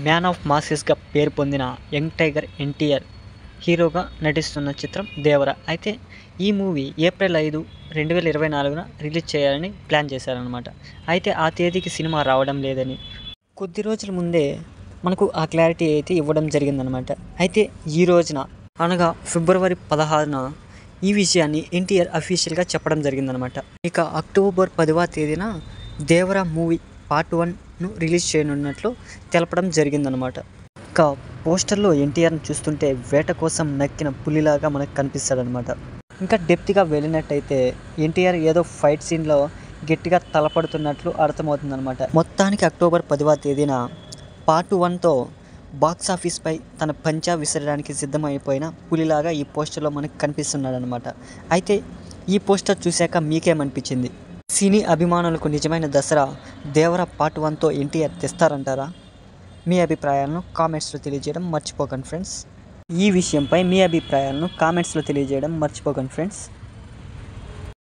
Man of మాసెస్గా పేరు పొందిన young tiger NTR హీరోగా నటిస్తున్న చిత్రం దేవర. అయితే ఈ మూవీ ఏప్రిల్ 5, 2024 రిలీజ్ చేయాలని ప్లాన్ చేశారనమాట. అయితే ఆ తేదీకి సినిమా రావడం లేదని కొద్ది రోజుల ముందే మనకు ఆ క్లారిటీ అయితే ఇవ్వడం జరిగిందనమాట. అయితే ఈ రోజున అనగా ఫిబ్రవరి 16న ఈ విషయాన్ని ఎన్టీఆర్ అఫీషియల్గా చెప్పడం జరిగిందనమాట. ఇక అక్టోబర్ 10వ తేదీన దేవర మూవీ పార్ట్ 1ను రిలీజ్ చేయనున్నట్లు తెలపడం జరిగిందనమాట. ఇక పోస్టర్లో ఎన్టీఆర్ని చూస్తుంటే వేట కోసం నక్కిన పులిలాగా మనకు కనిపిస్తాడనమాట. ఇంకా డెప్త్గా వెళ్ళినట్టయితే ఎన్టీఆర్ ఏదో ఫైట్ సీన్లో గట్టిగా తలపడుతున్నట్లు అర్థమవుతుందనమాట. మొత్తానికి అక్టోబర్ 10వ తేదీన పార్ట్ 1తో బాక్సాఫీస్పై తన పంచా విసరడానికి సిద్ధమైపోయిన పులిలాగా ఈ పోస్టర్లో మనకు కనిపిస్తున్నాడనమాట. అయితే ఈ పోస్టర్ చూశాక మీకేమనిపించింది? సినీ అభిమానులకు నిజమైన దసరా దేవర పార్ట్ 1తో ఎన్టీఆర్ తెస్తారంటారా? మీ అభిప్రాయాలను కామెంట్స్లో తెలియజేయడం మర్చిపోకండి ఫ్రెండ్స్. ఈ విషయంపై మీ అభిప్రాయాలను కామెంట్స్లో తెలియజేయడం మర్చిపోకండి ఫ్రెండ్స్.